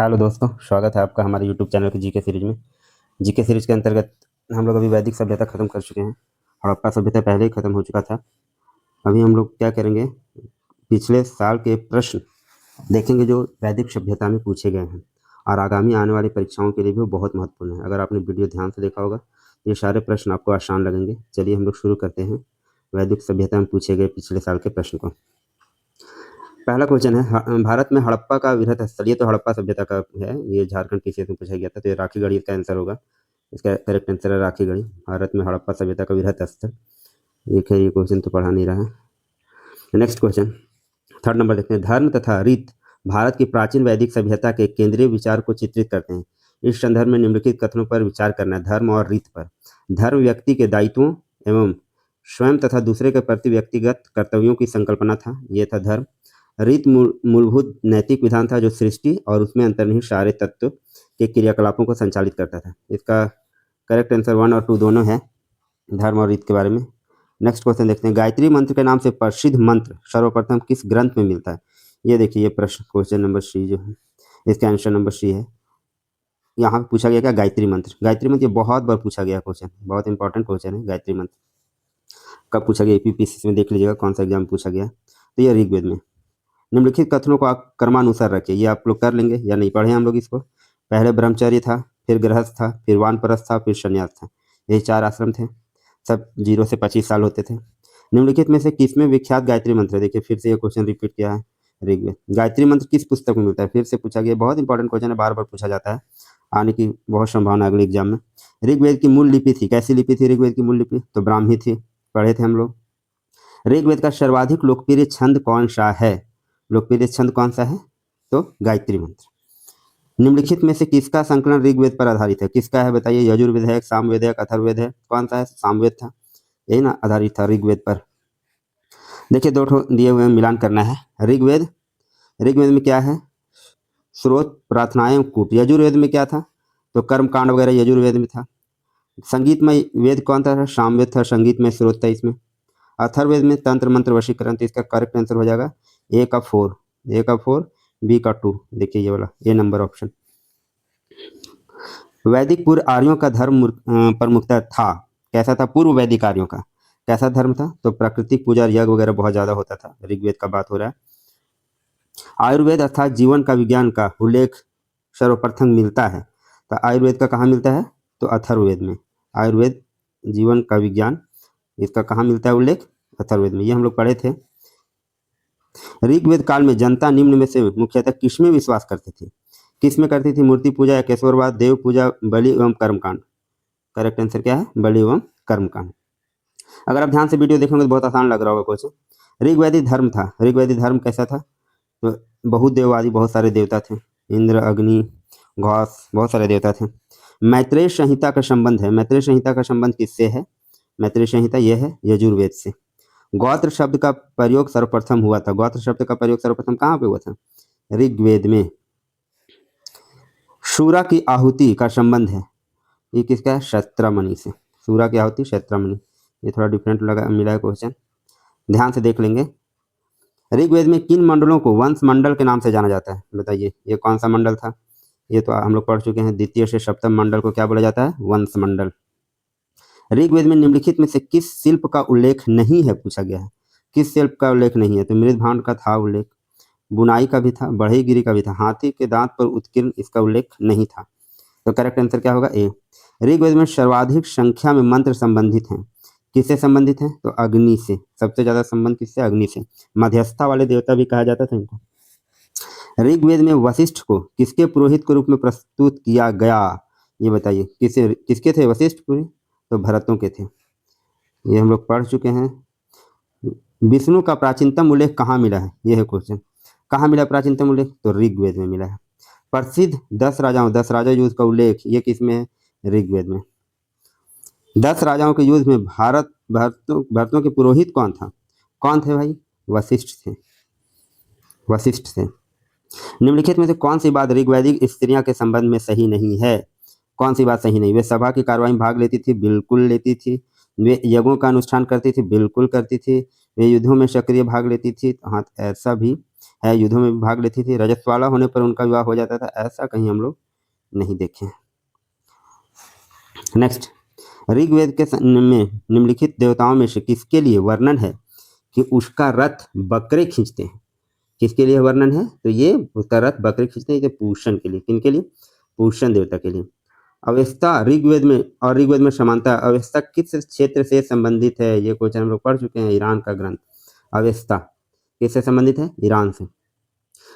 Hello दोस्तों, स्वागत है आपका हमारे यूट्यूब चैनल की जीके सीरीज में। जीके सीरीज के अंतर्गत हम लोग अभी वैदिक सभ्यता खत्म कर चुके हैं। हड़प्पा सभ्यता पहले ही खत्म हो चुका था। अभी हम लोग क्या करेंगे, पिछले साल के प्रश्न देखेंगे जो वैदिक सभ्यता में पूछे गए हैं और आगामी आने वाली परीक्षाओं के लिए भी वो बहुत महत्वपूर्ण है। अगर आपने वीडियो ध्यान से देखा होगा ये सारे प्रश्न आपको आसान लगेंगे। चलिए हम लोग शुरू करते हैं वैदिक सभ्यता में पूछे गए पिछले साल के प्रश्न को। पहला क्वेश्चन है, भारत में हड़प्पा का वृहत स्थल। ये तो हड़प्पा सभ्यता का है, ये झारखंड के क्षेत्र में पूछा गया था, तो ये राखीगढ़ी इसका आंसर होगा। इसका करेक्ट आंसर है राखीगढ़ी। भारत में हड़प्पा सभ्यता का वृहत स्थल एक है। ये क्वेश्चन तो पढ़ा नहीं रहा है। नेक्स्ट क्वेश्चन, थर्ड नंबर देखते हैं। धर्म तथा रीत भारत की प्राचीन वैदिक सभ्यता के केंद्रीय विचार को चित्रित करते हैं। इस संदर्भ में निम्नलिखित कथनों पर विचार करना है। धर्म और रीत पर। धर्म व्यक्ति के दायित्वों एवं स्वयं तथा दूसरे के प्रति व्यक्तिगत कर्तव्यों की संकल्पना था, ये था धर्म। रीत मूलभूत नैतिक विधान था जो सृष्टि और उसमें अंतर्निहित सारे तत्व के क्रियाकलापों को संचालित करता था। इसका करेक्ट आंसर 1 और 2 दोनों है धर्म और रीत के बारे में। नेक्स्ट क्वेश्चन देखते हैं। गायत्री मंत्र के नाम से प्रसिद्ध मंत्र सर्वप्रथम किस ग्रंथ में मिलता है? ये देखिए, ये प्रश्न क्वेश्चन नंबर सी जो है, इसका आंसर नंबर सी है। यहाँ पूछा गया क्या? गायत्री मंत्र। गायत्री मंत्र ये बहुत बार पूछा गया क्वेश्चन, बहुत इंपॉर्टेंट क्वेश्चन है। गायत्री मंत्र कब पूछा गया? यूपीपीएससी में देख लीजिएगा कौन सा एग्जाम पूछा गया। तो ये ऋग्वेद में। निम्नलिखित कथनों को आप क्रमानुसार रखिए। ये आप लोग कर लेंगे या नहीं, पढ़े हम लोग इसको। पहले ब्रह्मचर्य था, फिर गृहस्थ था, फिर वानप्रस्थ था, फिर संन्यास था। यही 4 आश्रम थे, सब 0 से 25 साल होते थे। निम्नलिखित में से किसमें विख्यात गायत्री मंत्र है? देखिए फिर से ये क्वेश्चन रिपीट किया है। ऋग्वेद। गायत्री मंत्र किस पुस्तक में मिलता है? फिर से पूछा गया, बहुत इंपॉर्टेंट क्वेश्चन है, बार बार पूछा जाता है, आने की बहुत संभावना अगले एग्जाम में। ऋग्वेद की मूल लिपि थी, कैसी लिपि थी ऋग्वेद की मूल लिपि? तो ब्राह्मी थी, पढ़े थे हम लोग। ऋग्वेद का सर्वाधिक लोकप्रिय छंद कौन सा है? लोकप्रिय छंद कौन सा है? तो गायत्री मंत्र। निम्नलिखित में से किसका संकलन ऋग्वेद पर आधारित है? किसका है बताइए? यजुर्वेद है, सामवेद है, अथर्ववेद है? कौन सा है? सामवेद था, यही ना आधारित था ऋग्वेद पर। देखिए दो दिए हुए मिलान करना है। ऋग्वेद में क्या है? स्रोत, प्रार्थनाएं, कूट। यजुर्वेद में क्या था? तो कर्म कांड वगैरह यजुर्वेद में था। संगीतमय वेद कौन था? सामवेद था, संगीतमय स्रोत था इसमें। अथर्ववेद में तंत्र मंत्र वशीकरण। तो इसका करेक्ट आंसर हो जाएगा ए का 4, बी का 2। देखिए ये वाला ए नंबर ऑप्शन। वैदिक पूर्व आर्यों का धर्म प्रमुखता था, कैसा था? पूर्व वैदिक आर्यों का कैसा धर्म था? तो प्राकृतिक पूजा, यज्ञ वगैरह बहुत ज्यादा होता था। ऋग्वेद का बात हो रहा है। आयुर्वेद अर्थात जीवन का विज्ञान का उल्लेख सर्वप्रथम मिलता है। तो आयुर्वेद का कहाँ मिलता है? तो अथर्ववेद में। आयुर्वेद जीवन का विज्ञान, इसका कहाँ मिलता है उल्लेख? अथर्ववेद में। ये हम लोग पढ़े थे। ऋग्वेद काल में जनता निम्न में से मुख्यतः किसमें विश्वास करती थी? किसमें करती थी? मूर्ति पूजा, एकेश्वरवाद, देव पूजा, बलि एवं कर्मकांड। करेक्ट आंसर क्या है? बलि एवं कर्मकांड। अगर आप ध्यान से वीडियो देखेंगे तो बहुत आसान लग रहा होगा क्वेश्चन। ऋग्वेदी धर्म था। ऋग्वेदी धर्म कैसा था? तो बहुदेववादी, बहुत सारे देवता थे। इंद्र, अग्नि, घोष, बहुत सारे देवता थे। मैत्रेय संहिता का संबंध है। मैत्रेय संहिता का संबंध किससे है? मैत्रेय संहिता यह है यजुर्वेद से। गोत्र शब्द का प्रयोग सर्वप्रथम हुआ था। गोत्र शब्द का प्रयोग सर्वप्रथम कहाँ पे हुआ था? ऋग्वेद में। शूरा की आहुति का संबंध है, ये किसका है? शस्त्रमणि से। शूरा की आहुति शस्त्रमणि। ये थोड़ा डिफरेंट लगा, मिला है क्वेश्चन, ध्यान से देख लेंगे। ऋग्वेद में किन मंडलों को वंश मंडल के नाम से जाना जाता है? बताइए ये कौन सा मंडल था? ये तो हम लोग पढ़ चुके हैं। द्वितीय से सप्तम मंडल को क्या बोला जाता है? वंश मंडल। ऋग्वेद में निम्नलिखित में से किस शिल्प का उल्लेख नहीं है? पूछा गया है। किस शिल्प का उल्लेख नहीं है? तो मृदभांड का था उल्लेख, बुनाई का भी था, बढ़ईगिरी का भी था, हाथी के दांत पर उत्कीर्ण इसका उल्लेख नहीं था। तो करेक्ट आंसर क्या होगा? ए। ऋग्वेद में सर्वाधिक संख्या में मंत्र संबंधित हैं। किससे संबंधित हैं? तो अग्नि से। सबसे ज्यादा संबंध किससे? अग्नि से। मध्यस्थता वाले देवता भी कहा जाता था इनको। ऋग्वेद में वशिष्ठ को किसके पुरोहित के रूप में प्रस्तुत किया गया? ये बताइए किसके थे वशिष्ठ पुरोहित? तो भरतों के थे। ये हम लोग पढ़ चुके हैं। विष्णु का प्राचीनतम उल्लेख कहाँ मिला है? यह है क्वेश्चन। कहाँ मिला प्राचीनतम उल्लेख? तो ऋग्वेद में मिला है। प्रसिद्ध 10 राजा युद्ध का उल्लेख ये किसमें है? ऋग्वेद में। 10 राजाओं के युद्ध में भरतों के पुरोहित कौन था? कौन थे भाई? वशिष्ठ थे। वशिष्ठ थे। निम्नलिखित में से कौन सी बात ऋग्वैदिक स्त्रियां के संबंध में सही नहीं है? कौन सी बात सही नहीं? वे सभा की कार्रवाई में भाग लेती थी, बिल्कुल लेती थी। वे यज्ञों का अनुष्ठान करती थी, बिल्कुल करती थी। वे युद्धों में सक्रिय भाग लेती थी, हाँ ऐसा भी है, युद्धों में भी भाग लेती थी, रजस्वाला होने पर उनका विवाह हो जाता था, ऐसा कहीं हम लोग नहीं देखे। नेक्स्ट, ऋग्वेद के में निम्नलिखित देवताओं में से किसके लिए वर्णन है कि उसका रथ बकरे खींचते हैं? किसके लिए वर्णन है? तो ये उसका रथ बकरे खींचते हैं, पूषण के लिए। किनके लिए? पूषण देवता के लिए। अवस्था ऋग्वेद में और ऋग्वेद में समानता, अवस्था किस क्षेत्र से संबंधित है? ये क्वेश्चन हम लोग पढ़ चुके हैं, ईरान का ग्रंथ। अवस्था किससे संबंधित है? ईरान से।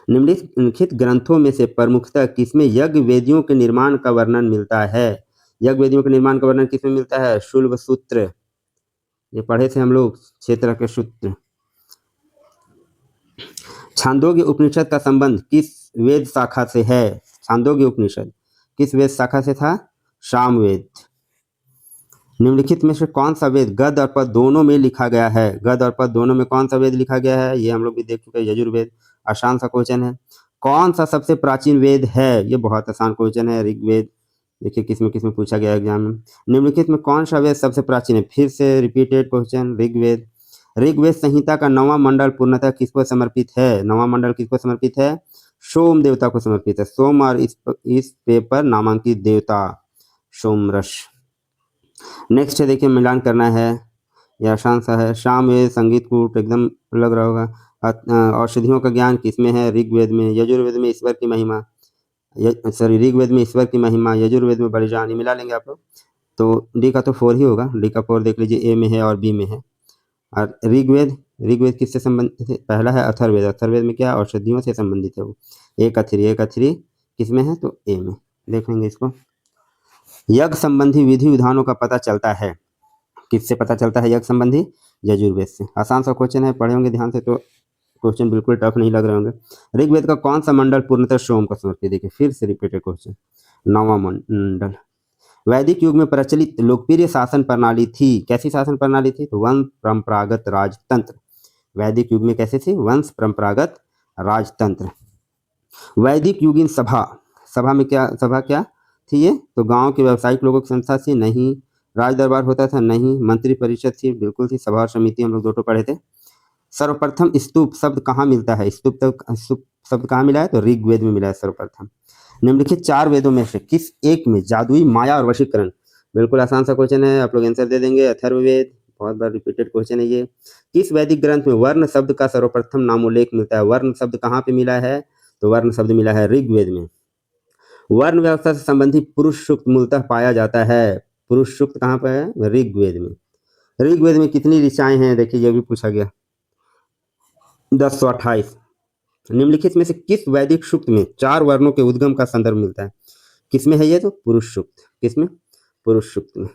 निम्नलिखित ग्रंथों में से प्रमुखतः किसमें यज्ञ वेदियों के निर्माण का वर्णन मिलता है? यज्ञ वेदियों के निर्माण का वर्णन किसमें मिलता है? शुल्ब सूत्र, ये पढ़े थे हम लोग, क्षेत्र के सूत्र। छांदोग्य उपनिषद का संबंध किस वेद शाखा से है? छांदोग्य उपनिषद किस वेद शाखा से था? सामवेद। निम्नलिखित में से कौन सा वेद गद और पद दोनों में लिखा गया है? गद और पद दोनों में कौन सा वेद लिखा गया है? ये हम लोग भी देख चुके हैं, यजुर्वेद। आसान सा क्वेश्चन है। कौन सा सबसे प्राचीन वेद है? ये बहुत आसान क्वेश्चन है, ऋग्वेद। देखिए किसमें पूछा गया एग्जाम में। निम्नलिखित में कौन सा वेद सबसे प्राचीन है? फिर से रिपीटेड क्वेश्चन, ऋग्वेद। ऋग्वेद संहिता का 9वां मंडल पूर्णतः किसको समर्पित है? 9वां मंडल किसको समर्पित है? सोम देवता को समर्पित है। सोम और इस पेपर नामांकित देवता सोमरस। नेक्स्ट है, देखिए मिलान करना है, यह आसान सा है। सामवेद संगीत कूट एकदम लग रहा होगा। औषधियों का ज्ञान किसमें है? ऋग्वेद में। यजुर्वेद में ईश्वर की महिमा, ऋग्वेद में ईश्वर की महिमा, यजुर्वेद में बलिदान। ये मिला लेंगे आप लोग, तो डी का तो 4 ही होगा। डी का 4 देख लीजिए, ए में है और बी में है। और ऋग्वेद किससे संबंधित है? पहला है अथर्ववेद। अथर्ववेद में क्या? औषधियों से संबंधित है वो। एक का 3 किसमें है? तो ए में। देख लेंगे इसको। यज्ञ संबंधी विधि विधानों का पता चलता है किससे? पता चलता है यज्ञ संबंधी? यजुर्वेद से। आसान सा क्वेश्चन है, पढ़े होंगे ध्यान से तो क्वेश्चन बिल्कुल टफ नहीं लग रहे होंगे। ऋग्वेद का कौन सा मंडल पूर्णतः सोम को समर्पित? देखिए फिर से रिपीटेड क्वेश्चन, 9वां मंडल। वैदिक युग में प्रचलित लोकप्रिय शासन प्रणाली थी, कैसी शासन प्रणाली थी? तो वंश परंपरागत राजतंत्र। वैदिक युग में कैसे थी? वंश परंपरागत राजतंत्र। वैदिक युगीन सभा में क्या थी? ये तो गांव के व्यावसायिक लोगों की संस्था थी? नहीं। राज दरबार होता था? नहीं। मंत्री परिषद थी? बिल्कुल थी। सभा और समिति हम लोग दो पढ़े थे। सर्वप्रथम स्तूप शब्द कहाँ मिलता है? स्तूप शब्द कहाँ मिला है? तो ऋग्वेद में मिला है सर्वप्रथम। निम्नलिखित 4 वेदों में से किस एक में जादुई माया और वशीकरण? बिल्कुल आसान सा क्वेश्चन है, आप लोग आंसर दे देंगे। अथर्ववेद, बहुत बार रिपीटेड क्वेश्चन है ये। किस वैदिक ग्रंथ में वर्ण शब्द का सर्वप्रथम नामोल्लेख मिलता है? वर्ण शब्द कहाँ पे मिला है? तो वर्ण शब्द मिला है ऋग्वेद में। वर्ण व्यवस्था से संबंधित पुरुष सूक्त मूलतः पाया जाता है। पुरुष सूक्त कहाँ पर है? ऋग्वेद में। ऋग्वेद में कितनी ऋचाएं हैं? देखिए ये भी पूछा गया, 1028। निम्नलिखित में से किस वैदिक सूक्त में 4 वर्णों के उद्गम का संदर्भ मिलता है? किसमें है ये? तो पुरुष सूक्त। किसमें? पुरुष सूक्त में।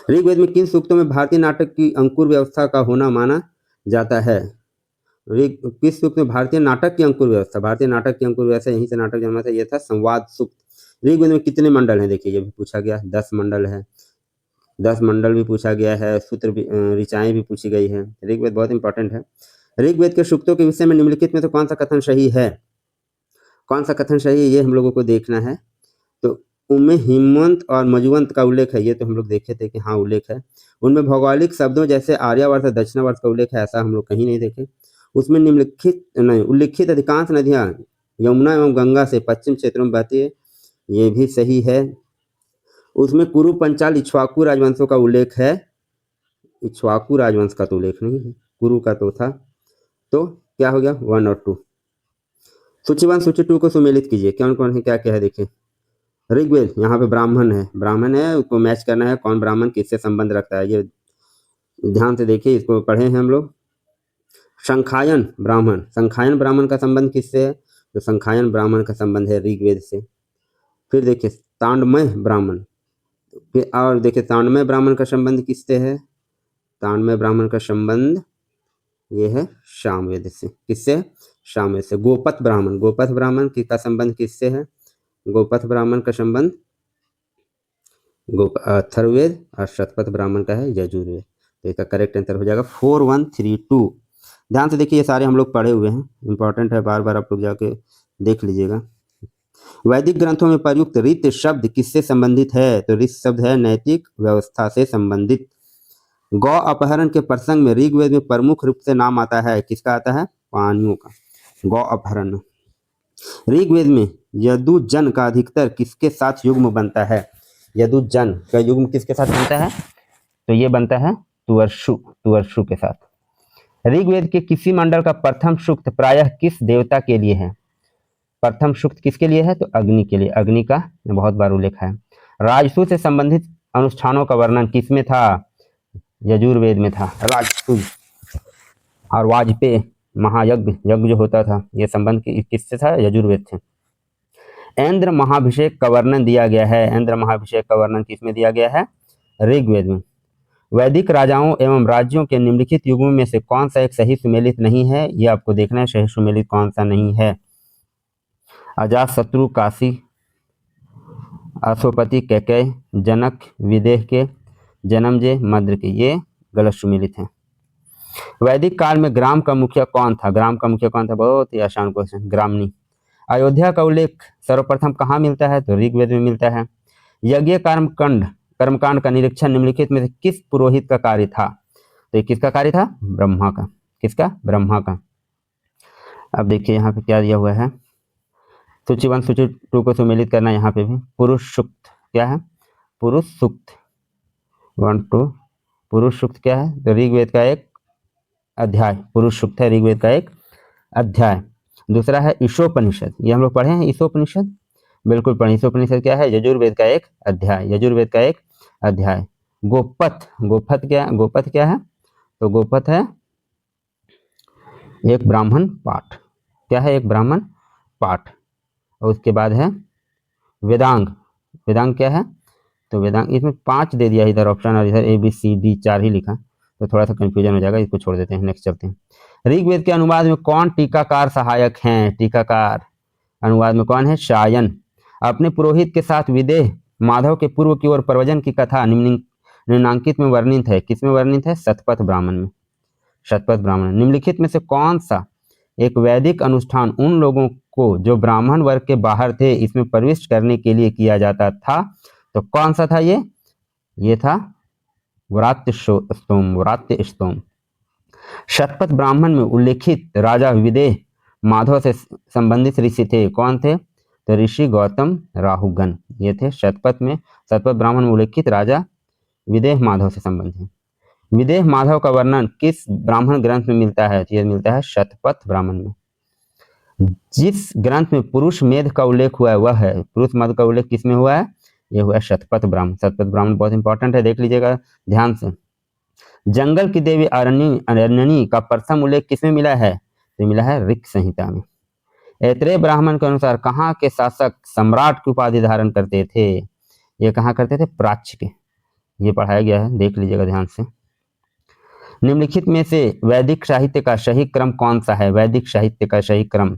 ऋग्वेद में किन सूक्तों में भारतीय नाटक की अंकुर व्यवस्था का होना माना जाता है? किस सूक्त में भारतीय नाटक की अंकुर व्यवस्था? भारतीय नाटक की अंकुर व्यवस्था, यहीं से नाटक जन्मा था, यह था संवाद सूक्त। ऋग्वेद में कितने मंडल हैं? देखिए ये भी पूछा गया, 10 मंडल है। 10 मंडल भी पूछा गया है, सूत्र ऋचाएं भी पूछी गई है। ऋग्वेद बहुत इंपॉर्टेंट है। ऋग्वेद के सूक्तों के विषय में निम्नलिखित में तो कौन सा कथन सही है? कौन सा कथन सही है, ये हम लोगों को देखना है। तो उनमें हिमवंत और मजुवंत का उल्लेख है, ये तो हम लोग देखे थे कि हाँ उल्लेख है। उनमें भौगोलिक शब्दों जैसे आर्यावर्त और दक्षिणावर्त का उल्लेख है, ऐसा हम लोग कहीं नहीं देखे। उसमें उल्लिखित अधिकांश नदियाँ यमुना एवं गंगा से पश्चिम क्षेत्रों में बहती है, ये भी सही है। उसमें कुरु पंचाल इक्ष्वाकु राजवंशों का उल्लेख है। इक्ष्वाकु राजवंश का तो उल्लेख नहीं है, कुरु का तो था। तो क्या हो गया? 1 और 2। सूची 1 सूची 2 को सुमेलित कीजिए, कौन कौन है, क्या क्या है देखिए। ऋग्वेद, यहाँ पे ब्राह्मण है, उसको मैच करना है, कौन ब्राह्मण किससे संबंध रखता है, ये ध्यान से देखिए, इसको पढ़े हैं हम लोग। संखायन ब्राह्मण का संबंध किससे है? तो संखायन ब्राह्मण का संबंध है ऋग्वेद से। फिर देखिए तांडमय ब्राह्मण, फिर और देखिए तांडमय ब्राह्मण का संबंध किससे है? तांडमय ब्राह्मण का संबंध ये है सामवेद से। किससे? सामवेद से। गोपथ ब्राह्मण का संबंध किससे है? गोपथ ब्राह्मण का संबंध अथर्ववेद और शतपथ ब्राह्मण का है यजुर्वेद। तो इसका करेक्ट आंसर हो जाएगा 4132। ध्यान से देखिए, ये सारे हम लोग पढ़े हुए हैं, इंपॉर्टेंट है, बार बार आप लोग जाके देख लीजिएगा। वैदिक ग्रंथों में प्रयुक्त ऋत शब्द किससे संबंधित है? तो ऋत शब्द है नैतिक व्यवस्था से संबंधित। गौ अपहरण के प्रसंग में ऋग्वेद में प्रमुख रूप से नाम आता है, किसका आता है? पानियों का। गौ अपहरण। ऋग्वेद में यदुजन का अधिकतर किसके साथ युग्म बनता है? यदुजन का युग्म किसके साथ बनता है? तो ये बनता है तुअर्शु के साथ। ऋग्वेद के किसी मंडल का प्रथम सूक्त प्रायः किस देवता के लिए है? प्रथम सूक्त किसके लिए है? तो अग्नि के लिए। अग्नि का बहुत बार उल्लेख है। राजसूय से संबंधित अनुष्ठानों का वर्णन किसमें था? यजुर्वेद में था। राजसूय और वाजपेय महायज्ञ जो होता था, ये संबंध किससे था? यजुर्वेद थे। इंद्र महाभिषेक का वर्णन दिया गया है। इंद्र महाभिषेक का वर्णन किसमें दिया गया है? ऋग्वेद में। वैदिक राजाओं एवं राज्यों के निम्नलिखित युगों में से कौन सा एक सही सुमेलित नहीं है? ये आपको देखना है, सही सुमेलित कौन सा नहीं है। अजातशत्रु, काशी, अश्वपति, कैकेय, जनक, विदेह के, जन्मजय, मद्र के, ये गलत सुमेलित हैं। वैदिक काल में ग्राम का मुखिया कौन था? ग्राम का मुखिया कौन था? बहुत ही आसान क्वेश्चन, ग्रामनी। अयोध्या का उल्लेख सर्वप्रथम कहाँ मिलता है? तो ऋग्वेद में मिलता है। यज्ञ कर्मकांड का निरीक्षण निम्नलिखित में से किस पुरोहित का कार्य था? तो ये किसका कार्य था? ब्रह्मा का। किसका? ब्रह्मा का। अब देखिए यहाँ पे क्या दिया हुआ है, सूची 1 सूची 2 को सुमेलित करना। यहाँ पे भी पुरुष सूक्त क्या है? पुरुष सूक्त 1 2 पुरुष सूक्त क्या है? तो ऋग्वेद का एक अध्याय पुरुष सूक्त है, ऋग्वेद का एक अध्याय। दूसरा है ईशोपनिषद, ये हम लोग पढ़े हैं ईशोपनिषद, बिल्कुल पढ़े। ईशोपनिषद क्या है? यजुर्वेद का एक अध्याय, यजुर्वेद का एक अध्याय। गोपथ क्या है? तो गोपथ है एक ब्राह्मण पाठ। क्या है? एक ब्राह्मण पाठ। और उसके बाद है वेदांग। वेदांग क्या है? तो वेदांग, इसमें 5 दे दिया इधर ऑप्शन, और इधर ABCD 4 ही लिखा, तो थोड़ा सा कंफ्यूजन हो जाएगा, इसको छोड़ देते हैं, नेक्स्ट चलते हैं। ऋग्वेद के अनुवाद में कौन टीकाकार सहायक हैं? टीकाकार अनुवाद में कौन है? शायन। अपने पुरोहित के साथ विदेह माधव के पूर्व की ओर प्रवचन की कथा निम्नांकित में वर्णित है। किसमें वर्णित है? शतपथ ब्राह्मण में। शतपथ ब्राह्मण। निम्नलिखित में से कौन सा एक वैदिक अनुष्ठान उन लोगों को जो ब्राह्मण वर्ग के बाहर थे इसमें प्रविष्ट करने के लिए किया जाता था? तो कौन सा था ये? ये था व्रात्यस्तोम। शतपथ ब्राह्मण में उल्लेखित राजा विदेह माधव से संबंधित ऋषि थे। कौन थे? तो ऋषि गौतम राहुगण, ये थे शतपथ ब्राह्मण में उल्लेखित राजा विदेह माधव से संबंधित। विदेह माधव का वर्णन किस ब्राह्मण ग्रंथ में मिलता है? ये मिलता है शतपथ ब्राह्मण में। जिस ग्रंथ में पुरुष मेध का उल्लेख हुआ है वह है, पुरुष मेध का उल्लेख किसमें हुआ है? ये हुआ शतपथ ब्राह्मण। शतपथ ब्राह्मण बहुत इंपॉर्टेंट है, देख लीजिएगा ध्यान से। जंगल की देवी अरण्यनी का प्रथम उल्लेख किसमें मिला है? तो मिला है ऋक् संहिता में। ऐत्रेय ब्राह्मण के अनुसार कहाँ के शासक सम्राट की उपाधि धारण करते थे? ये कहाँ करते थे? प्राच्य के। ये पढ़ाया गया है, देख लीजिएगा ध्यान से। निम्नलिखित में से वैदिक साहित्य का सही क्रम कौन सा है? वैदिक साहित्य का सही क्रम,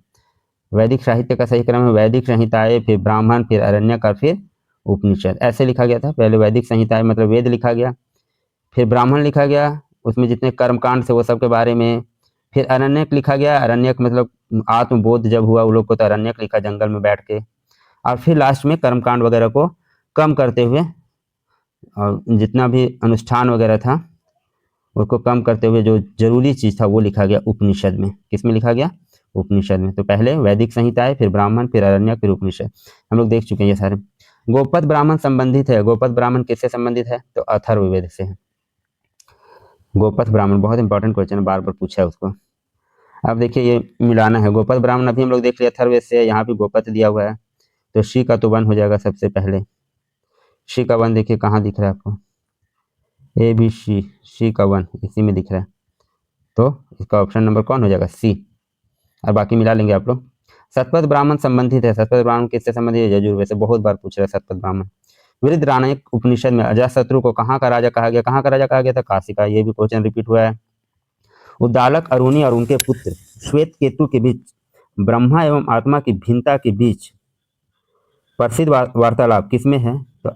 वैदिक साहित्य का सही क्रम है वैदिक संहिताएं, फिर ब्राह्मण, फिर अरण्यक और फिर उपनिषद। ऐसे लिखा गया था। पहले वैदिक संहिताएं मतलब वेद लिखा गया, फिर ब्राह्मण लिखा गया, उसमें जितने कर्मकांड थे वो सब के बारे में, फिर अरण्यक लिखा गया। अरण्यक मतलब आत्मबोध जब हुआ वो लोग को तो अरण्यक लिखा, जंगल में बैठ के। और फिर लास्ट में कर्मकांड वगैरह को कम करते हुए और जितना भी अनुष्ठान वगैरह था उसको कम करते हुए जो जरूरी चीज था वो लिखा गया उपनिषद में। किसमें लिखा गया? उपनिषद में। तो पहले वैदिक संहिता है, फिर ब्राह्मण, फिर अरण्यक, फिर उपनिषद, हम लोग देख चुके हैं ये सारे। गोपथ ब्राह्मण संबंधित है। गोपथ ब्राह्मण किससे संबंधित है? तो अथर्ववेद से है। गोपथ ब्राह्मण बहुत इंपॉर्टेंट क्वेश्चन, बार बार पूछा है उसको। अब देखिए ये मिलाना है। गोपथ ब्राह्मण अभी हम लोग देख लिया अथर्ववेद से, यहाँ भी गोपथ दिया हुआ है, तो शी का तो वन हो जाएगा सबसे पहले। शी का वन देखिए कहाँ दिख रहा है आपको? ABC, शी का वन इसी में दिख रहा है, तो इसका ऑप्शन नंबर कौन हो जाएगा? सी। और बाकी मिला लेंगे आप लोग। शतपथ ब्राह्मण संबंधित है। शतपथ ब्राह्मण किससे संबंधित है? यजुर्वेद से। बहुत बार पूछ रहा है शतपथ ब्राह्मण। वृहद्रारण्यक उपनिषद में अजातशत्रु को कहाँ का राजा कहा गया? कहाँ का राजा कहा गया था? काशी का। ये भी क्वेश्चन रिपीट हुआ है। उद्दालक अरुणी और उनके पुत्र श्वेत केतु के बीच ब्रह्मा एवं आत्मा की भिन्नता के बीच प्रसिद्ध वार्तालाप किसमें है? तो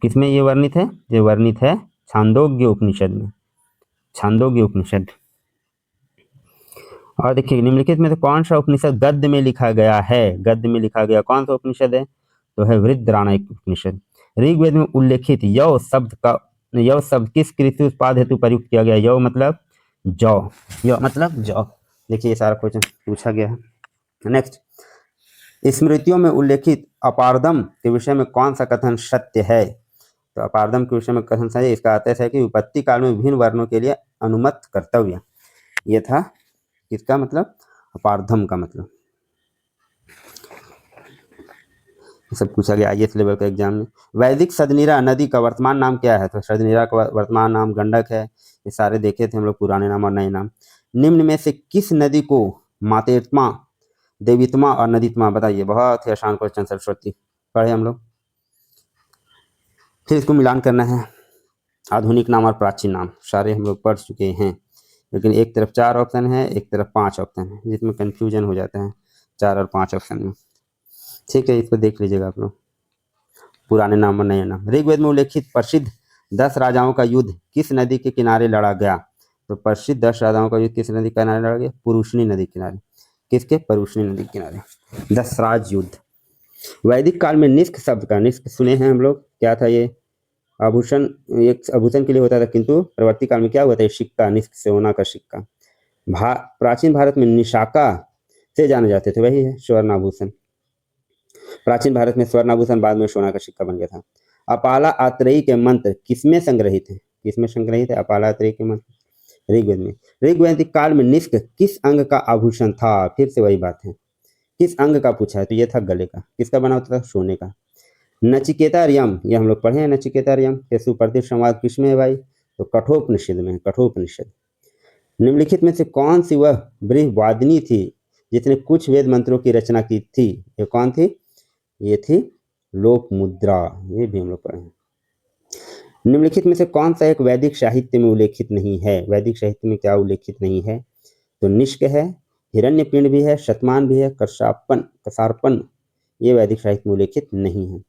किसमें ये वर्णित है? ये वर्णित है छांदोग्य उपनिषद में। छांदोग्य उपनिषद। और देखिए निम्नलिखित में से कौन सा उपनिषद गद्य में लिखा गया है? गद्य में लिखा गया कौन सा उपनिषद है? तो है वृहद्रारण्यक उपनिषद। ऋग्वेद में उल्लेखित यव शब्द किस कृषि उत्पाद हेतु प्रयुक्त किया गया? यव मतलब जौ। यव मतलब जौ। देखिए ये सारा क्वेश्चन पूछा गया है। नेक्स्ट, स्मृतियों में उल्लेखित अपारदम के विषय में कौन सा कथन सत्य है? तो अपारदम के विषय में कथन सत्य है, इसका अर्थ है कि विपत्ति काल में विभिन्न वर्णों के लिए अनुमत कर्तव्य। ये था किसका मतलब? अपारधम का मतलब। सब पूछा गया IAS लेवल का एग्जाम में। वैदिक सदनीरा नदी का वर्तमान नाम क्या है? तो सदनीरा का वर्तमान नाम गंडक है। ये सारे देखे थे हम लोग, पुराने नाम और नए नाम। निम्न में से किस नदी को मातेत्मा, देवीत्मा और नदीत्मा? बताइए, बहुत ही आसान क्वेश्चन, सरस्वती पढ़े हम लोग। फिर इसको मिलान करना है, आधुनिक नाम और प्राचीन नाम सारे हम लोग पढ़ चुके हैं, लेकिन एक तरफ 4 ऑप्शन है, एक तरफ 5 ऑप्शन है, जिसमें कंफ्यूजन हो जाता है 4 और 5 ऑप्शन में। ठीक है, इसको देख लीजिएगा आप लोग, पुराने नाम और नए नाम। ऋग्वेद में उल्लेखित प्रसिद्ध 10 राजाओं का युद्ध किस नदी के किनारे लड़ा गया? तो प्रसिद्ध 10 राजाओं का युद्ध किस नदी के किनारे लड़ा गया? पुरुषनी नदी के किनारे। किसके? पुरुषनी नदी के किनारे 10 राज युद्ध। वैदिक काल में निष्क शब्द का, निष्क सुने हैं हम लोग, क्या था ये? आभूषण, एक आभूषण के लिए होता था, किंतु प्रवर्ती काल में क्या हुआ था? सिक्का, निष्क सोना का सिक्का। प्राचीन भारत में निशाका से जाने जाते थे, वही है स्वर्ण आभूषण। प्राचीन भारत में स्वर्ण आभूषण, बाद में सोना का सिक्का बन गया था। अपाला आत्रेयी के मंत्र किसमें संग्रहित है? किसमें संग्रहित है अपाला आत्रेयी के मंत्र? ऋग्वेद में। ऋग्वैदिक काल में निष्क किस अंग का आभूषण था? फिर से वही बात है, किस अंग का पूछा है, तो ये था गले का। किसका बना होता था? सोने का। नचिकेता यम, ये हम लोग पढ़े हैं, नचिकेता यम के सुप्रतिष्ठ संवाद किसमें है भाई? तो कठोपनिषद में है, कठोपनिषद। निम्नलिखित में से कौन सी वह बृहवादिनी थी जिसने कुछ वेद मंत्रों की रचना की थी? ये कौन थी? ये थी लोकमुद्रा, ये भी हम लोग पढ़े हैं। निम्नलिखित में से कौन सा एक वैदिक साहित्य में उल्लेखित नहीं है? वैदिक साहित्य में क्या उल्लेखित नहीं है? तो निष्क है, हिरण्यपिंड भी है, शतमान भी है, कसार्पण, ये वैदिक साहित्य में उल्लेखित नहीं है।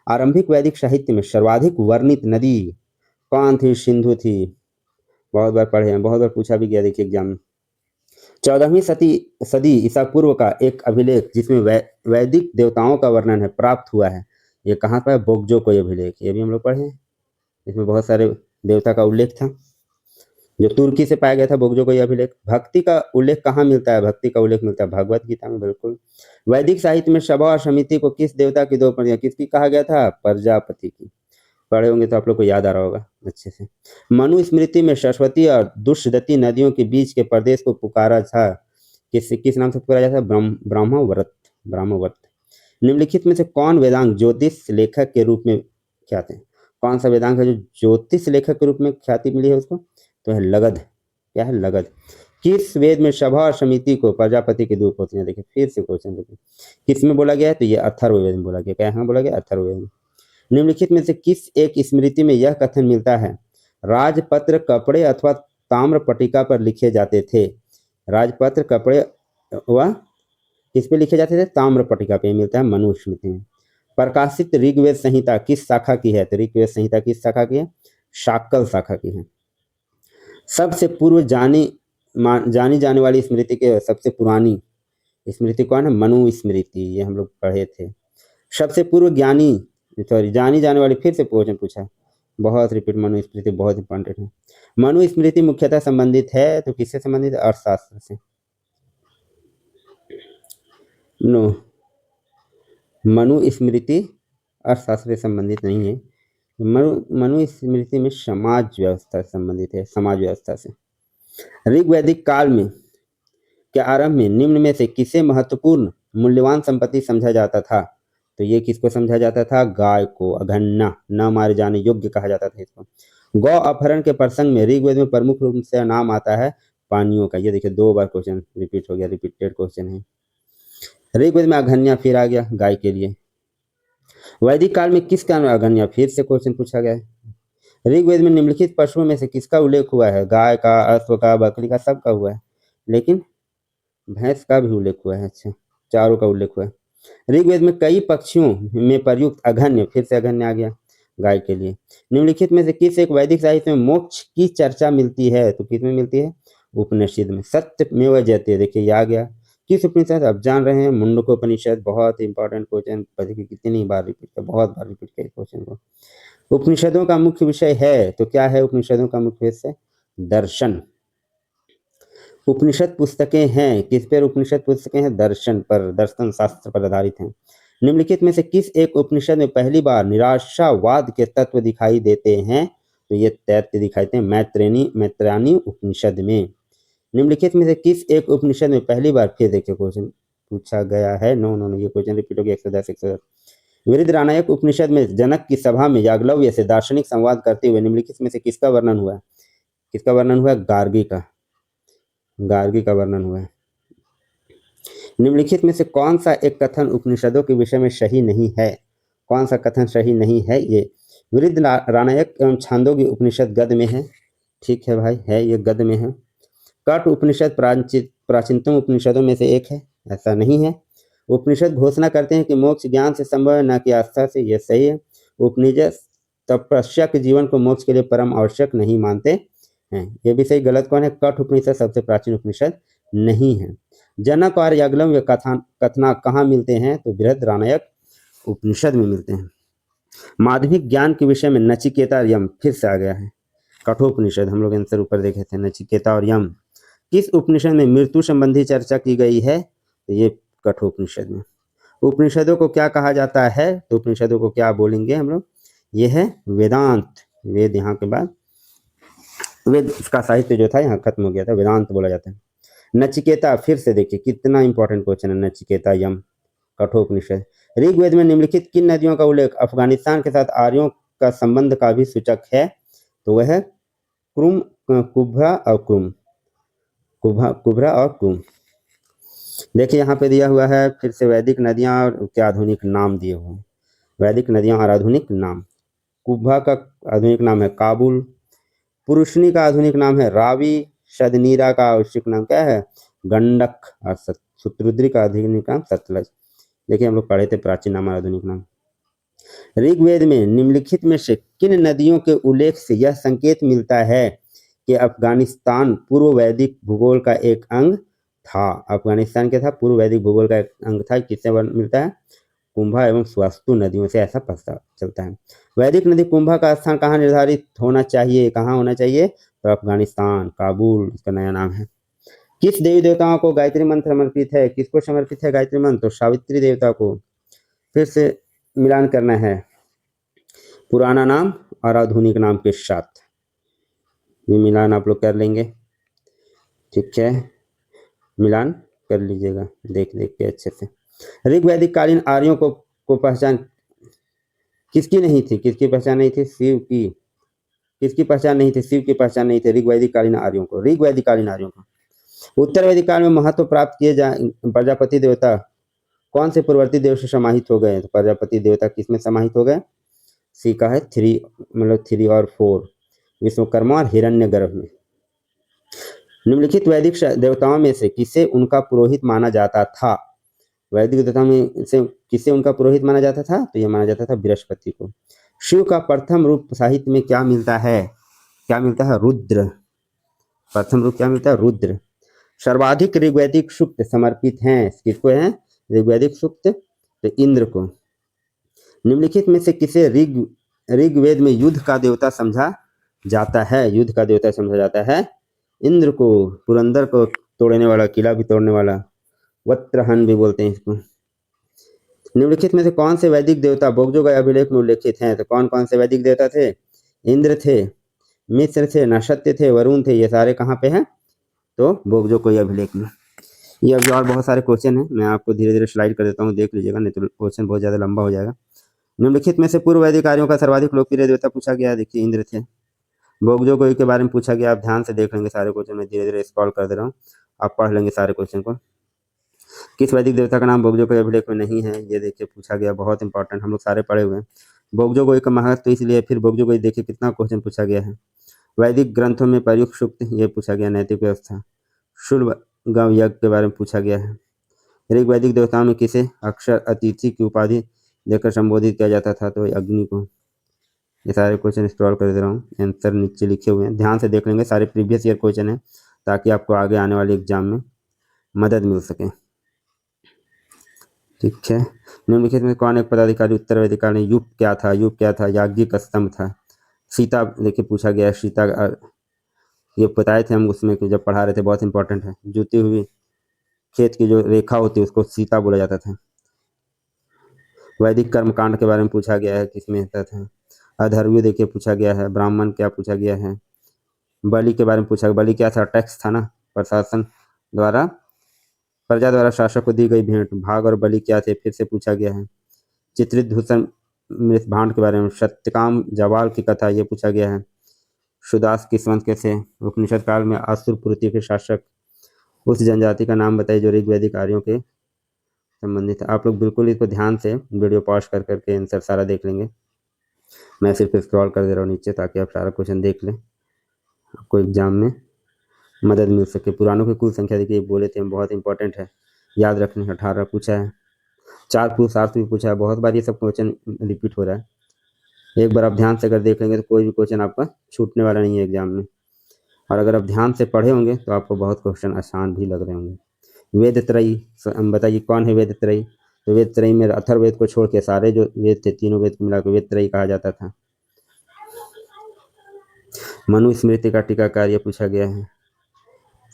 आरंभिक वैदिक साहित्य में सर्वाधिक वर्णित नदी कौन थी? सिंधु थी। बहुत बार पढ़े हैं, बहुत बार पूछा भी गया, देखिए एग्जाम में। 14वीं सदी ईसा पूर्व का एक अभिलेख जिसमें वैदिक देवताओं का वर्णन है प्राप्त हुआ है, ये कहाँ पर? बोगजो कोई अभिलेख, ये भी हम लोग पढ़े हैं। इसमें बहुत सारे देवता का उल्लेख था, जो तुर्की से पाया गया था, बोगजो कोई अभिलेख। भक्ति का उल्लेख कहाँ मिलता है? भक्ति का उल्लेख मिलता है भगवत गीता में, बिल्कुल। वैदिक साहित्य में सभा और समिति को किस देवता की 2 पंक्तियां किसकी कहा गया था? प्रजापति की। पढ़े होंगे तो आप लोग को याद आ रहा होगा अच्छे से। मनुस्मृति में सरस्वती और दुष्यदती नदियों के बीच के प्रदेश को पुकारा था, किस नाम से पुकारा जाता है? ब्रह्मव्रत, ब्रह्मव्रत। निम्नलिखित में से कौन वेदांग ज्योतिष लेखक के रूप में ख्यात है? कौन सा वेदांग है जो ज्योतिष लेखक के रूप में ख्याति मिली है उसको? तो है लगध। क्या है? लगध। किस वेद में सभा और समिति को प्रजापति की 2 पंक्तियां? देखिए फिर से क्वेश्चन देखिए, किस में बोला गया है? तो ये अथर्ववेद में बोला गया। क्या है बोला गया? अथर्ववेद में। निम्नलिखित में से किस एक स्मृति में यह कथन मिलता है? राजपत्र कपड़े अथवा ताम्र पट्टिका पर लिखे जाते थे। राजपत्र कपड़े व किस पे लिखे जाते थे? ताम्र पट्टिका पे मिलता है मनुस्मृति में। प्रकाशित ऋग्वेद संहिता किस शाखा की है? तो ऋग्वेद संहिता किस शाखा की है? शाक्ल शाखा की है। सबसे पूर्व जानी जाने वाली स्मृति के सबसे पुरानी स्मृति कौन है? मनुस्मृति, ये हम लोग पढ़े थे। सबसे पूर्व जानी जाने वाली, फिर से क्वेश्चन पूछा है, बहुत रिपीट, मनुस्मृति बहुत इंपॉर्टेंट है। मनुस्मृति मुख्यतः संबंधित है तो किससे संबंधित है? अर्थशास्त्र से। नो, मनुस्मृति अर्थशास्त्र से संबंधित नहीं है। मनुस्मृति में समाज व्यवस्था से संबंधित है, समाज व्यवस्था से। ऋग्वैदिक काल में के आरंभ में निम्न में से किसे महत्वपूर्ण मूल्यवान संपत्ति समझा जाता था? तो ये किसको समझा जाता था? गाय को। अघन्ना, न मारे जाने योग्य कहा जाता था इसको। गौ अपहरण के प्रसंग में ऋग्वेद में प्रमुख रूप से नाम आता है पानियों का। ये देखिए 2 बार क्वेश्चन रिपीट हो गया, रिपीटेड क्वेश्चन है। ऋग्वेद में अघन्या फिर आ गया गाय के लिए। वैदिक काल में किस कारण अघन्या? फिर से क्वेश्चन पूछा गया है। ऋग्वेद में निम्नलिखित पशुओं में से किसका उल्लेख हुआ है? गाय का, अश्व का, बकरी का, सबका हुआ है, लेकिन भैंस का भी उल्लेख हुआ है। अच्छा, चारों का उल्लेख हुआ है। ऋग्वेद में कई पक्षियों में प्रयुक्त अघन्य, फिर से अघन्य आ गया गाय के लिए। निम्नलिखित में से किस एक वैदिक साहित्य में मोक्ष की चर्चा मिलती है? तो किस में मिलती है? उपनिषद में। सत्यमेव जयते, देखिए ये आ गया। किस उपनिषद? आप जान रहे हैं, मुंडकोपनिषद। बहुत इंपॉर्टेंट क्वेश्चन, देखिए कितनी बार रिपीट किया, बहुत बार रिपीट किया क्वेश्चन को। उपनिषदों का मुख्य विषय है, तो क्या है उपनिषदों का मुख्य विषय? दर्शन। उपनिषद पुस्तकें हैं, किस पर उपनिषद पुस्तकें हैं? दर्शन पर, दर्शन शास्त्र पर आधारित हैं। निम्नलिखित में से किस एक उपनिषद में पहली बार निराशावाद के तत्व दिखाई देते हैं? तो ये तैत्य दिखाई देते हैं मैत्रायणी उपनिषद में। निम्नलिखित में से किस एक उपनिषद में पहली बार, फिर देखिए क्वेश्चन पूछा गया है, नो ये क्वेश्चन रिपीट हो गया 110। विरुद्धराणायक उपनिषद में जनक की सभा में याज्ञवल्क्य से दार्शनिक संवाद करते हुए निम्नलिखित में से किसका वर्णन हुआ? किसका वर्णन हुआ? गार्गी का वर्णन हुआ है। निम्नलिखित में से कौन सा एक कथन उपनिषदों के विषय में सही नहीं है? कौन सा कथन सही नहीं है? ये विरुद्धराणायक एवं छांदोग्य उपनिषद गद्य में है। ठीक है भाई, है, ये गद्य में है। कठ उपनिषद प्राचीनतम उपनिषदों में से एक है, ऐसा नहीं है। उपनिषद घोषणा करते हैं कि मोक्ष ज्ञान से संभव है, न कि आस्था से, यह सही है। उपनिषद तपस्या के जीवन को मोक्ष के लिए परम आवश्यक नहीं मानते हैं, ये भी सही। गलत कौन है? कठ उपनिषद सबसे प्राचीन उपनिषद नहीं है। जनक और याज्ञवल्क्य कथना कहाँ मिलते हैं? तो बृहद्राणायक उपनिषद में मिलते हैं। माध्यमिक ज्ञान के विषय में नचिकेता और यम फिर से आ गया है। कठोपनिषद हम लोग आंसर ऊपर देखे थे, नचिकेता और यम। किस उपनिषद में मृत्यु संबंधी चर्चा की गई है? तो ये कठोपनिषद में। उपनिषदों को क्या कहा जाता है? तो उपनिषदों को क्या बोलेंगे हम लोग? ये है वेदांत। वेद यहाँ के बाद वेद का साहित्य जो था यहाँ खत्म हो गया था, वेदांत बोला जाता है। नचिकेता, फिर से देखिए कितना इंपॉर्टेंट क्वेश्चन है। नचिकेता यम, कठोपनिषद। ऋग्वेद में निम्नलिखित किन नदियों का उल्लेख अफगानिस्तान के साथ आर्यों का संबंध का भी सूचक है? तो वह है कुब्रा और क्रुम। देखिए यहाँ पे दिया हुआ है फिर से वैदिक नदियाँ और क्या आधुनिक नाम दिए हुए हैं। वैदिक नदियाँ और आधुनिक नाम। कुब्भा का आधुनिक नाम है काबुल, पुरुषनी का आधुनिक नाम है रावी, शदनीरा का आवश्यक नाम क्या है? गंडक, और शत्रुद्री का आधुनिक नाम सतलज। देखिए हम लोग पढ़े थे प्राचीन नाम और आधुनिक नाम। ऋग्वेद में निम्नलिखित में से किन नदियों के उल्लेख से यह संकेत मिलता है कि अफगानिस्तान पूर्व वैदिक भूगोल का एक अंग था? अफगानिस्तान क्या था? पूर्व वैदिक भूगोल का एक अंग था। किससे मिलता है? कुंभा एवं स्वास्तु नदियों से ऐसा पता चलता है। वैदिक नदी कुंभा का स्थान कहाँ निर्धारित होना चाहिए? कहाँ होना चाहिए? तो अफगानिस्तान, काबुल इसका नया नाम है। किस देवी देवताओं को गायत्री मंत्र समर्पित है? किसको समर्पित है गायत्री मंत्र? तो सावित्री देवता को। फिर से मिलान करना है पुराना नाम और आधुनिक नाम के साथ, ये मिलान आप लोग कर लेंगे। ठीक है, मिलान कर लीजिएगा देख के अच्छे से। ऋग्वैदिक कालीन आर्यों को पहचान किसकी नहीं थी? किसकी पहचान नहीं थी? शिव की। किसकी पहचान नहीं थी? शिव की पहचान नहीं थी ऋग्वैदिक कालीन आर्यों को, ऋग्वैदिक कालीन आर्यों को। उत्तर वैदिक काल में महत्व प्राप्त किए प्रजापति देवता कौन से पूर्ववर्ती देव से समाहित हो गए? तो प्रजापति देवता किसमें समाहित हो गए? सी का है 3, मतलब 3 और 4, विश्वकर्मा और हिरण्यगर्भ में। निम्नलिखित वैदिक देवताओं में से किसे उनका पुरोहित माना जाता था? वैदिक देवताओं में से किसे उनका पुरोहित माना जाता था? तो यह माना जाता था बृहस्पति को। शिव का प्रथम रूप साहित्य में क्या मिलता है? क्या मिलता है? रुद्र। प्रथम रूप क्या मिलता है? रुद्र। सर्वाधिक ऋग्वैदिक सूक्त समर्पित हैं, किसको हैं? ऋग्वैदिक सूक्त तो इंद्र को। निम्नलिखित में से किसे ऋग्वेद में युद्ध का देवता समझा जाता है? युद्ध का देवता समझा जाता है इंद्र को, पुरंदर को तोड़ने वाला, किला भी तोड़ने वाला, वत्रहन भी बोलते हैं इसको। निम्नलिखित में से कौन से वैदिक देवता बोगजोग अभिलेख में उल्लेखित हैं? तो कौन कौन से वैदिक देवता थे? इंद्र थे, मिश्र थे, नक्षत्र थे, वरुण थे, ये सारे कहाँ पे हैं? तो बोगजोग कोई अभिलेख में। ये अभी और बहुत सारे क्वेश्चन हैं, मैं आपको धीरे धीरे स्लाइड कर देता हूँ, देख लीजिएगा, नहीं तो क्वेश्चन बहुत ज़्यादा लंबा हो जाएगा। निम्नलिखित में से पूर्व वैदिक आर्यों का सर्वाधिक लोकप्रिय देवता पूछा गया है, देखिए इंद्र थे। बोगजोग के बारे में पूछा गया, आप ध्यान से देख लेंगे सारे क्वेश्चन, मैं धीरे धीरे स्क्रॉल कर दे रहा हूँ, आप पढ़ लेंगे सारे क्वेश्चन को। किस वैदिक देवता का नाम बोगजोग अभिलेख में नहीं है? ये देखिए पूछा गया, बहुत इंपॉर्टेंट, हम लोग सारे पढ़े हुए हैं। बोगजोग का महत्व तो इसलिए, फिर बोगजोग देखिए कितना क्वेश्चन पूछा गया है। वैदिक ग्रंथों में प्रयुक्त सूक्त, ये पूछा गया। नैतिक व्यवस्था, शुल्ब गव यज्ञ के बारे में पूछा गया है। ऋग्वैदिक देवताओं में किसे अक्षर अतिथि की उपाधि देकर संबोधित किया जाता था? तो अग्नि को। ये सारे क्वेश्चन स्क्रॉल कर दे रहा हूँ, आंसर नीचे लिखे हुए हैं, ध्यान से देख लेंगे, सारे प्रीवियस ईयर क्वेश्चन है, ताकि आपको आगे आने वाले एग्जाम में मदद मिल सके। ठीक है, निम्नलिखित में कौन एक पदाधिकारी उत्तर वैदिक काल में? युग क्या था? युग क्या था? याज्ञिक स्तंभ था। सीता देखिए पूछा गया, सीता ये बताए थे हम उसमें कि जब पढ़ा रहे थे, बहुत इंपॉर्टेंट है। जुती हुई खेत की जो रेखा होती है उसको सीता बोला जाता था। वैदिक कर्मकांड के बारे में पूछा गया है, किसमें होता था। अधर्व्य देखिए पूछा गया है। ब्राह्मण क्या पूछा गया है। बलि के बारे में पूछा गया। बलि क्या था, टैक्स था ना, प्रशासन द्वारा, प्रजा द्वारा शासक को दी गई भेंट। भाग और बलि क्या थे, फिर से पूछा गया है। चित्रित दूषण मृत भांड के बारे में। सत्यकाम जवाल की कथा, ये पूछा गया है। सुदास किस्मत के थे। उपनिषद काल में असुरपुत्री के शासक। उस जनजाति का नाम बताइए जो ऋग्वैदिक आर्यों के संबंधित है। आप लोग बिल्कुल इसको ध्यान से वीडियो पॉज कर करके आंसर सारा देख लेंगे। मैं सिर्फ स्क्रॉल कर दे रहा हूँ नीचे ताकि आप सारा क्वेश्चन देख लें, आपको एग्जाम में मदद मिल सके। पुराणों की कुल संख्या देखिए बोले थे हम, बहुत इंपॉर्टेंट है, याद रखने। 18 पूछा है। 4 पुरुषार्थ भी पूछा है। बहुत बार ये सब क्वेश्चन रिपीट हो रहा है। एक बार आप ध्यान से अगर देख लेंगे तो कोई भी क्वेश्चन आपका छूटने वाला नहीं है एग्जाम में। और अगर आप ध्यान से पढ़े होंगे तो आपको बहुत क्वेश्चन आसान भी लग रहे होंगे। वेद त्रयी, बताइए कौन है वेद त्रयी। तो वेद त्रयी में अथर्ववेद को छोड़ के सारे जो वेद थे, तीनों वेद को मिलाकर वेद त्रयी कहा जाता था। मनुस्मृति का टीकाकार, ये पूछा गया है।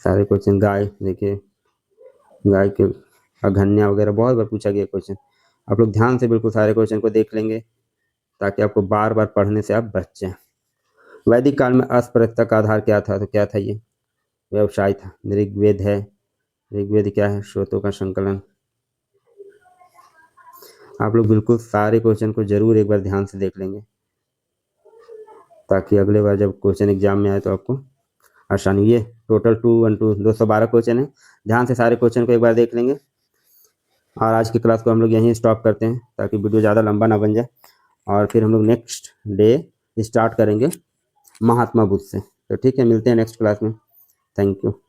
सारे क्वेश्चन। गाय देखिए, गाय के अघन्या वगैरह बहुत बार पूछा गया क्वेश्चन। आप लोग ध्यान से बिल्कुल सारे क्वेश्चन को देख लेंगे ताकि आपको बार बार पढ़ने से आप बच जाएं। वैदिक काल में अस्पृश्यता का आधार क्या था, तो क्या था ये, व्यवसाय था। ऋग्वेद है। ऋग्वेद क्या है, स्रोतों का संकलन। आप लोग बिल्कुल सारे क्वेश्चन को जरूर एक बार ध्यान से देख लेंगे ताकि अगले बार जब क्वेश्चन एग्जाम में आए तो आपको आसानी। ये टोटल 212 क्वेश्चन है। ध्यान से सारे क्वेश्चन को एक बार देख लेंगे। और आज की क्लास को हम लोग यहीं स्टॉप करते हैं ताकि वीडियो ज़्यादा लंबा ना बन जाए। और फिर हम लोग नेक्स्ट डे स्टार्ट करेंगे महात्मा बुद्ध से। तो ठीक है, मिलते हैं नेक्स्ट क्लास में। Thank you.